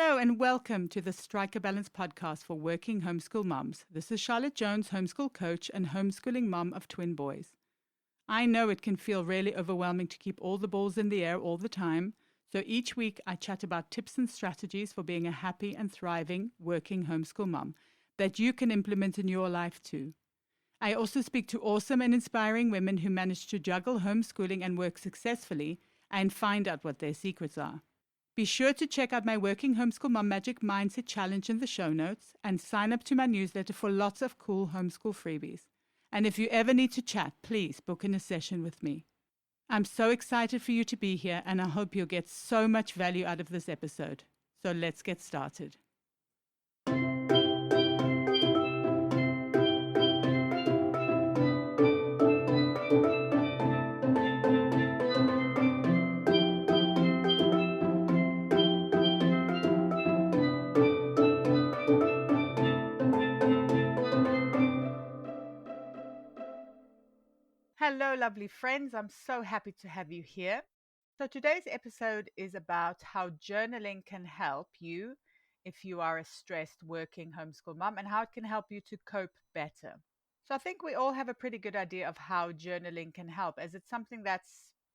Hello and welcome to the Strike a Balance podcast for working homeschool moms. This is Charlotte Jones, homeschool coach and homeschooling mom of twin boys. I know it can feel really overwhelming to keep all the balls in the air all the time, so each week I chat about tips and strategies for being a happy and thriving working homeschool mom that you can implement in your life too. I also speak to awesome and inspiring women who manage to juggle homeschooling and work successfully and find out what their secrets are. Be sure to check out my Working Homeschool Mom Magic Mindset Challenge in the show notes and sign up to my newsletter for lots of cool homeschool freebies. And if you ever need to chat, please book in a session with me. I'm so excited for you to be here, and I hope you'll get so much value out of this episode. So let's get started. Hello, lovely friends. I'm so happy to have you here. So today's episode is about how journaling can help you if you are a stressed working homeschool mom and how it can help you to cope better. So I think we all have a pretty good idea of how journaling can help, as it's something that's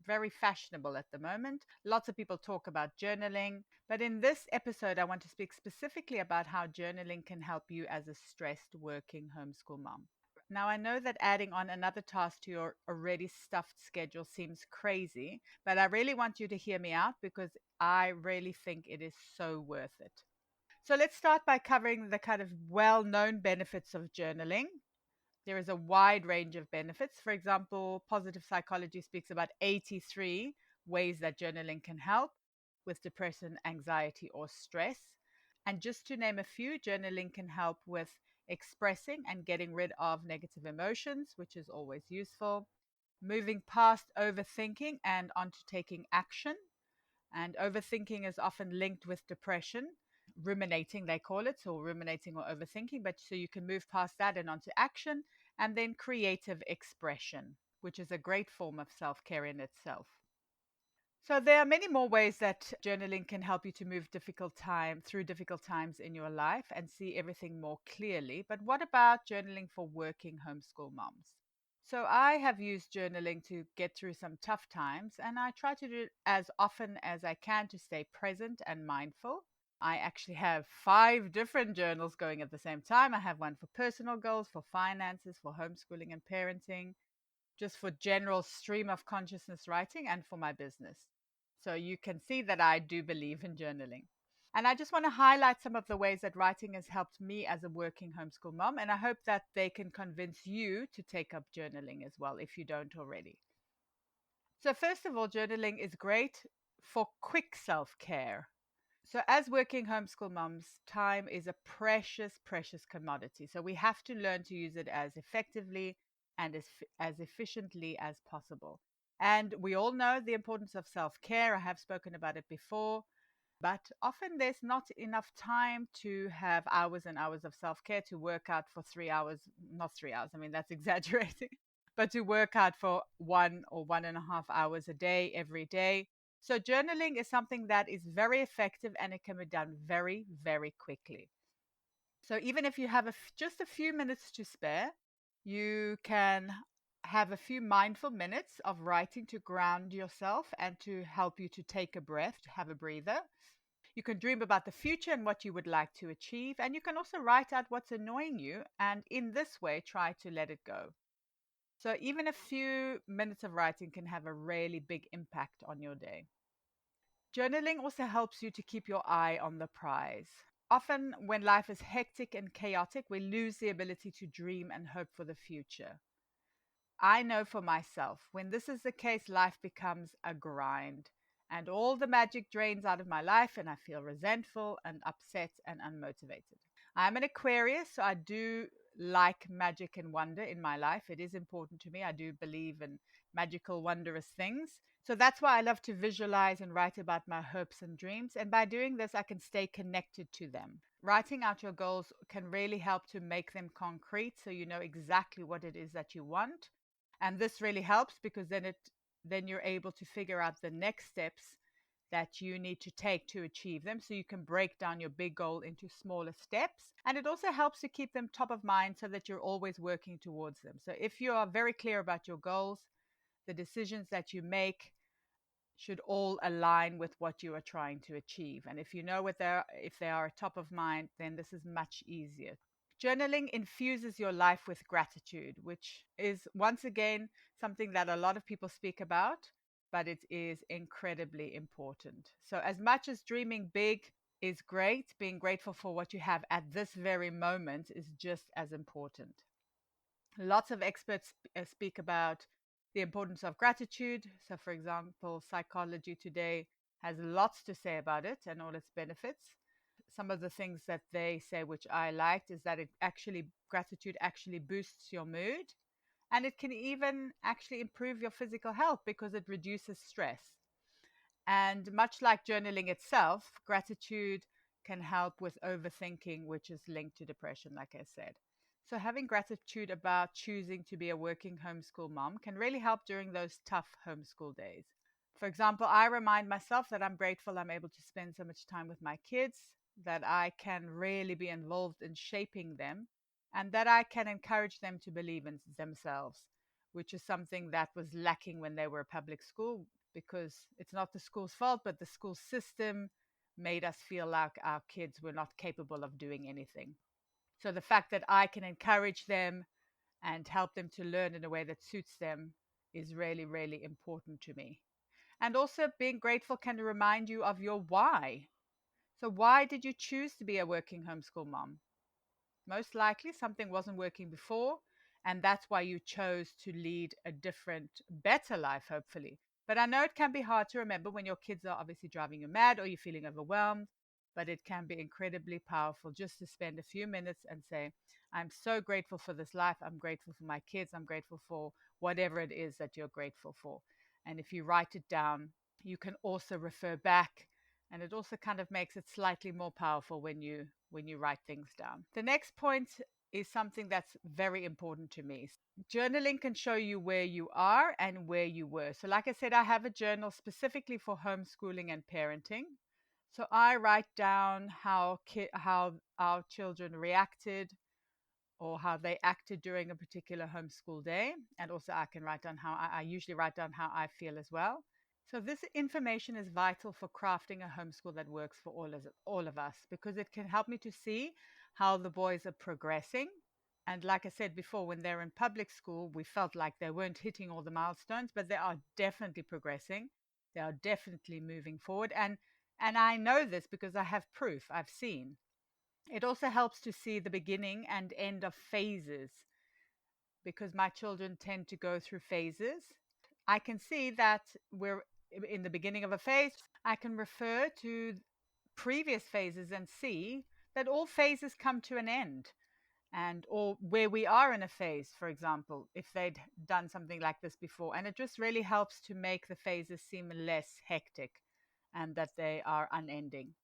very fashionable at the moment. Lots of people talk about journaling, but in this episode, I want to speak specifically about how journaling can help you as a stressed working homeschool mom. Now, I know that adding on another task to your already stuffed schedule seems crazy, but I really want you to hear me out because I really think it is so worth it. So let's start by covering the kind of well-known benefits of journaling. There is a wide range of benefits. For example, positive psychology speaks about 83 ways that journaling can help with depression, anxiety, or stress. And just to name a few, journaling can help with expressing and getting rid of negative emotions, which is always useful, moving past overthinking and onto taking action. And overthinking is often linked with depression. Ruminating, they call it, or ruminating or overthinking. But so you can move past that and onto action. And then creative expression, which is a great form of self-care in itself. So there are many more ways that journaling can help you to move through difficult times in your life and see everything more clearly. But what about journaling for working homeschool moms? So I have used journaling to get through some tough times, and I try to do it as often as I can to stay present and mindful. I actually have 5 different journals going at the same time. I have one for personal goals, for finances, for homeschooling and parenting, just for general stream of consciousness writing, and for my business. So you can see that I do believe in journaling. And I just want to highlight some of the ways that writing has helped me as a working homeschool mom. And I hope that they can convince you to take up journaling as well if you don't already. So first of all, journaling is great for quick self-care. So as working homeschool moms, time is a precious, precious commodity. So we have to learn to use it as effectively and as efficiently as possible. And we all know the importance of self-care. I have spoken about it before, but often there's not enough time to have hours and hours of self-care, to work out for 3 hours, not 3 hours, I mean, that's exaggerating, but to work out for 1 or 1.5 hours a day, every day. So journaling is something that is very effective and it can be done very, very quickly. So even if you have just a few minutes to spare, you can have a few mindful minutes of writing to ground yourself and to help you to take a breath, to have a breather. You can dream about the future and what you would like to achieve. And you can also write out what's annoying you and in this way try to let it go. So even a few minutes of writing can have a really big impact on your day. Journaling also helps you to keep your eye on the prize. Often when life is hectic and chaotic, we lose the ability to dream and hope for the future. I know for myself, when this is the case, life becomes a grind and all the magic drains out of my life and I feel resentful and upset and unmotivated. I'm an Aquarius, so I do like magic and wonder in my life. It is important to me. I do believe in magical, wondrous things. So that's why I love to visualize and write about my hopes and dreams. And by doing this, I can stay connected to them. Writing out your goals can really help to make them concrete so you know exactly what it is that you want. And this really helps because then you're able to figure out the next steps that you need to take to achieve them, so you can break down your big goal into smaller steps. And it also helps to keep them top of mind so that you're always working towards them. So if you are very clear about your goals, the decisions that you make should all align with what you are trying to achieve. And if you know what they're, if they are top of mind, then this is much easier. Journaling infuses your life with gratitude, which is once again something that a lot of people speak about, but it is incredibly important. So, as much as dreaming big is great, being grateful for what you have at this very moment is just as important. Lots of experts speak about the importance of gratitude. So, for example, Psychology Today has lots to say about it and all its benefits. Some of the things that they say, which I liked, is that gratitude actually boosts your mood, and it can even actually improve your physical health because it reduces stress. And much like journaling itself, gratitude can help with overthinking, which is linked to depression, like I said. So, having gratitude about choosing to be a working homeschool mom can really help during those tough homeschool days. For example, I remind myself that I'm grateful I'm able to spend so much time with my kids, that I can really be involved in shaping them, and that I can encourage them to believe in themselves, which is something that was lacking when they were public school, because it's not the school's fault, but the school system made us feel like our kids were not capable of doing anything. So the fact that I can encourage them and help them to learn in a way that suits them is really, really important to me. And also, being grateful can remind you of your why. So, why did you choose to be a working homeschool mom? Most likely something wasn't working before, and that's why you chose to lead a different, better life, hopefully. But I know it can be hard to remember when your kids are obviously driving you mad or you're feeling overwhelmed, but it can be incredibly powerful just to spend a few minutes and say, I'm so grateful for this life. I'm grateful for my kids. I'm grateful for whatever it is that you're grateful for. And if you write it down, you can also refer back, and it also kind of makes it slightly more powerful when you write things down. The next point is something that's very important to me. Journaling can show you where you are and where you were. So like I said, I have a journal specifically for homeschooling and parenting. So I write down how our children reacted or how they acted during a particular homeschool day, and also I can write down I usually write down how I feel as well. So this information is vital for crafting a homeschool that works for all of us, because it can help me to see how the boys are progressing. And like I said before, when they're in public school, we felt like they weren't hitting all the milestones, but they are definitely progressing. They are definitely moving forward. And I know this because I have proof. I've seen. It also helps to see the beginning and end of phases, because my children tend to go through phases. I can see that we're in the beginning of a phase. I can refer to previous phases and see that all phases come to an end, and or where we are in a phase, for example, if they'd done something like this before. And it just really helps to make the phases seem less hectic and that they are unending.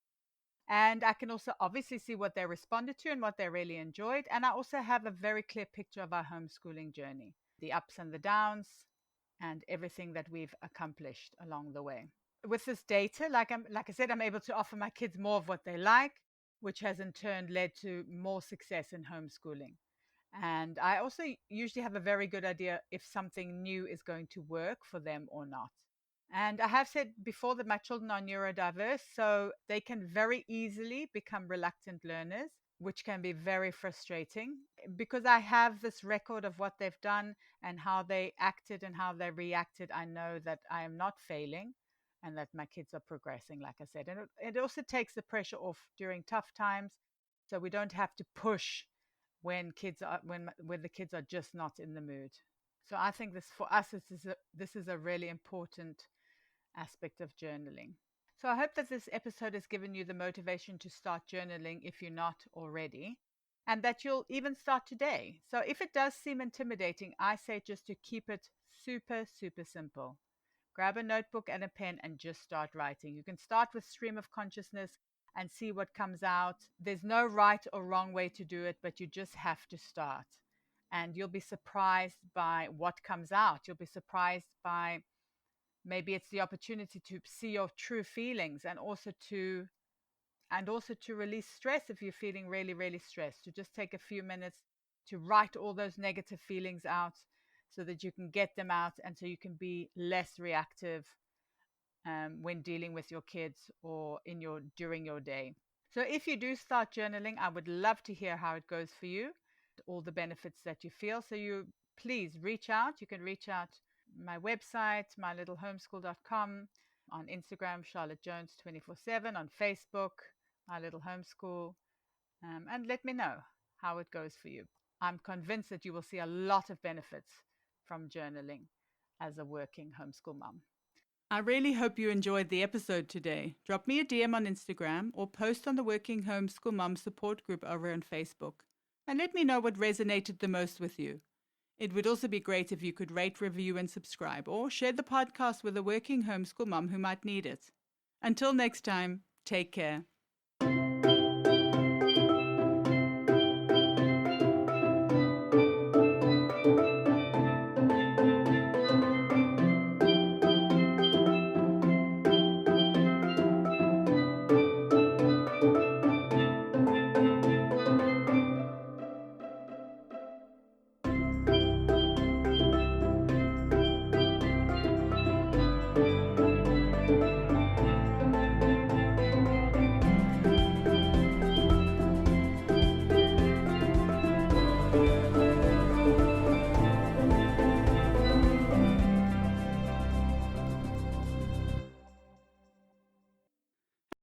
And I can also obviously see what they responded to and what they really enjoyed. And I also have a very clear picture of our homeschooling journey, the ups and the downs, and everything that we've accomplished along the way. With this data, like I said, I'm able to offer my kids more of what they like, which has in turn led to more success in homeschooling. And I also usually have a very good idea if something new is going to work for them or not. And I have said before that my children are neurodiverse, so they can very easily become reluctant learners, which can be very frustrating. Because I have this record of what they've done and how they acted and how they reacted, I know that I am not failing and that my kids are progressing, like I said. And it also takes the pressure off during tough times, so we don't have to push when the kids are just not in the mood. So I think this for us this is a really important aspect of journaling. So I hope that this episode has given you the motivation to start journaling if you're not already, and that you'll even start today. So if it does seem intimidating, I say just to keep it super, super simple. Grab a notebook and a pen and just start writing. You can start with stream of consciousness and see what comes out. There's no right or wrong way to do it, but you just have to start. And you'll be surprised by what comes out. You'll be surprised by Maybe it's the opportunity to see your true feelings, and also to release stress if you're feeling really, really stressed. To just take a few minutes to write all those negative feelings out so that you can get them out, and so you can be less reactive when dealing with your kids or during your day. So if you do start journaling, I would love to hear how it goes for you, all the benefits that you feel. So you please reach out. You can reach out my website, mylittlehomeschool.com, on Instagram, Charlotte Jones 24/7, on Facebook, My Little Homeschool, and let me know how it goes for you. I'm convinced that you will see a lot of benefits from journaling as a working homeschool mom. I really hope you enjoyed the episode today. Drop me a DM on Instagram or post on the Working Homeschool Mom support group over on Facebook, and let me know what resonated the most with you. It would also be great if you could rate, review, and subscribe, or share the podcast with a working homeschool mom who might need it. Until next time, take care.